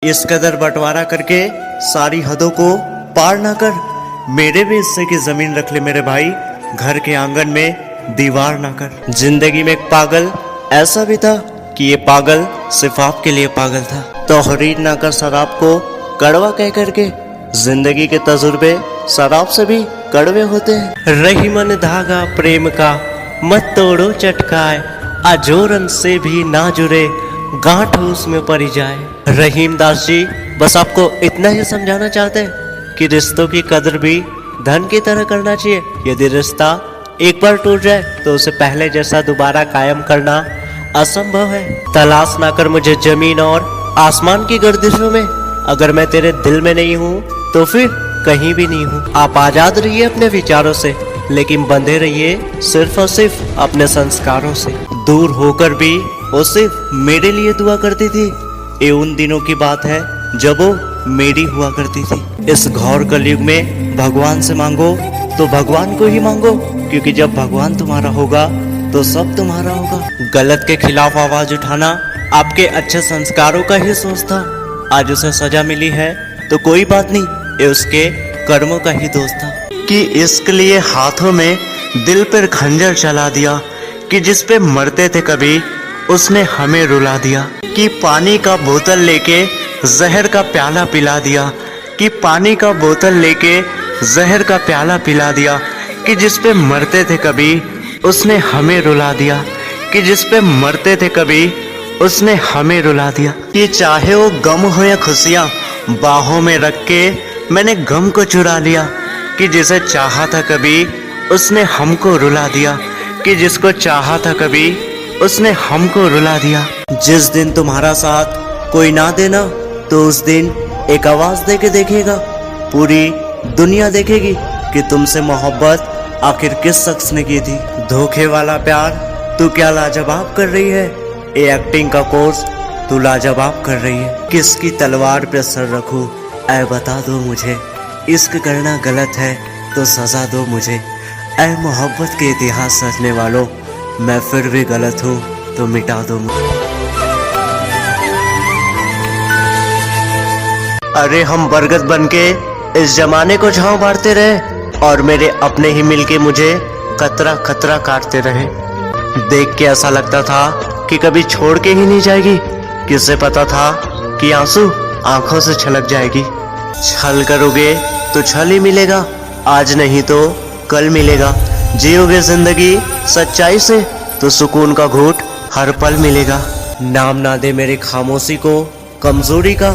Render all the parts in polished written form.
इस कदर बंटवारा करके सारी हदों को पार ना कर, मेरे भी हिस्से की जमीन रख ले मेरे भाई, घर के आंगन में दीवार ना कर। जिंदगी में एक पागल ऐसा भी था कि ये पागल सिर्फ आपके लिए पागल था। तोहरीर ना कर शराब को कड़वा कह करके, जिंदगी के तजुर्बे शराब से भी कड़वे होते हैं। रही मन धागा प्रेम का मत तोड़ो चटकाए, अजोरन से भी ना जुड़े गांठ उसमें पड़ जाए। रहीम दास जी बस आपको इतना ही समझाना चाहते हैं कि रिश्तों की कदर भी धन की तरह करना चाहिए। यदि रिश्ता एक बार टूट जाए तो उसे पहले जैसा दोबारा कायम करना असंभव है। तलाश ना कर मुझे जमीन और आसमान की गर्दिशों में, अगर मैं तेरे दिल में नहीं हूँ तो फिर कहीं भी नहीं हूँ। आप आजाद रहिए अपने विचारों से, लेकिन बंधे रहिए सिर्फ और सिर्फ अपने संस्कारों से। दूर होकर भी वो सिर्फ मेरे लिए दुआ करती थी। ये उन दिनों की बात है जब वो मेरी हुआ करती थी। इस घोर कलयुग में भगवान से मांगो तो भगवान को ही मांगो, क्योंकि जब भगवान तुम्हारा होगा तो सब तुम्हारा होगा। गलत के खिलाफ आवाज उठाना आपके अच्छे संस्कारों का ही सोच था। आज उसे सजा मिली है तो कोई बात नहीं, ये उसके कर्मों का ही दोष था। कि इसके लिए हाथों में दिल पर खंजर चला दिया, कि जिस पे मरते थे कभी उसने हमें रुला दिया। कि पानी का बोतल लेके जहर का प्याला पिला दिया, कि पानी का बोतल लेके जहर का प्याला पिला दिया। कि जिस पे मरते थे कभी उसने हमें रुला दिया, कि जिस पे मरते थे कभी उसने हमें रुला दिया। कि चाहे वो गम हो या खुशियाँ, बाहों में रख के मैंने गम को चुरा लिया। कि जिसे चाहा था कभी उसने हमको रुला दिया, कि जिसको चाहा था कभी उसने हमको रुला दिया। जिस दिन तुम्हारा साथ कोई ना देना तो उस दिन एक आवाज दे के देखेगा, पूरी दुनिया देखेगी कि तुमसे मोहब्बत आखिर किस शख्स ने की थी। धोखे वाला प्यार तू क्या लाजवाब कर रही है, ये एक्टिंग का कोर्स तू लाजवाब कर रही है। किसकी तलवार पे सर रखूं ऐ बता दो मुझे, इश्क करना गलत है तो सजा दो मुझे। ऐ मोहब्बत के इतिहास रचने वालों, मैं फिर भी गलत हूँ तो मिटा दो मुझे। अरे हम बरगद बनके इस जमाने को झांव मारते रहे और मेरे अपने ही मिलके मुझे खतरा खतरा काटते रहे। देख के ऐसा लगता था कि कभी छोड़ के ही नहीं जाएगी। किसे पता था कि आंसू आंखों से छलक जाएगी। छल करोगे तो छल ही मिलेगा, आज नहीं तो कल मिलेगा। जियोगे जिंदगी सच्चाई से तो सुकून का घूंट हर पल मिलेगा। नाम ना दे मेरी खामोशी को कमजोरी का,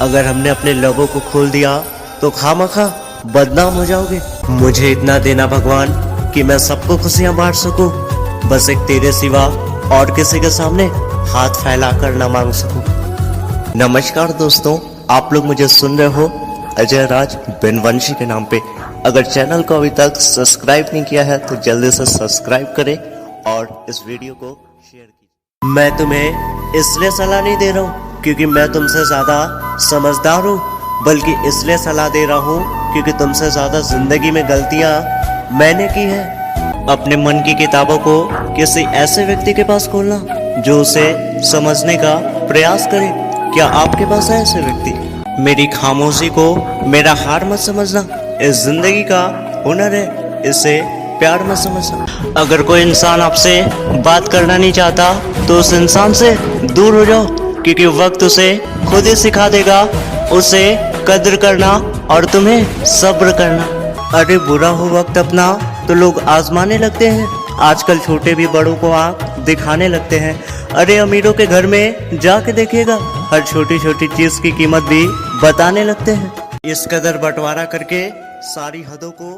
अगर हमने अपने लबों को खोल दिया तो खामखा बदनाम हो जाओगे। मुझे इतना देना भगवान कि मैं सबको खुशियां बांट सकूं, बस एक तेरे सिवा और किसी के सामने हाथ फैलाकर न मांग सकूं। नमस्कार दोस्तों, आप लोग मुझे सुन रहे हो अजय राज बनवंशी के नाम पे। अगर चैनल को अभी तक सब्सक्राइब नहीं किया है तो जल्दी से सब्सक्राइब करें और इस वीडियो को शेयर कीजिए। मैं तुम्हें इसलिए सलाह नहीं दे रहा हूँ क्योंकि मैं तुमसे ज्यादा समझदार हूँ, बल्कि इसलिए सलाह दे रहा हूँ क्योंकि तुमसे ज्यादा जिंदगी में गलतियाँ मैंने की है। अपने मन की किताबों को किसी ऐसे व्यक्ति के पास खोलना जो उसे समझने का प्रयास करे। क्या आपके पास है ऐसे व्यक्ति? मेरी खामोशी को मेरा हार मत समझना, इस जिंदगी का हुनर है, इसे प्यार मत समझना। अगर कोई इंसान आपसे बात करना नहीं चाहता तो उस इंसान से दूर हो जाओ, क्योंकि वक्त उसे खुद ही सिखा देगा उसे कद्र करना और तुम्हें सब्र करना। अरे बुरा हो वक्त अपना तो लोग आजमाने लगते हैं, आजकल छोटे भी बड़ों को आंख दिखाने लगते हैं। अरे अमीरों के घर में जाके देखिएगा, हर छोटी छोटी चीज की कीमत भी बताने लगते हैं। इस कदर बंटवारा करके सारी हदों को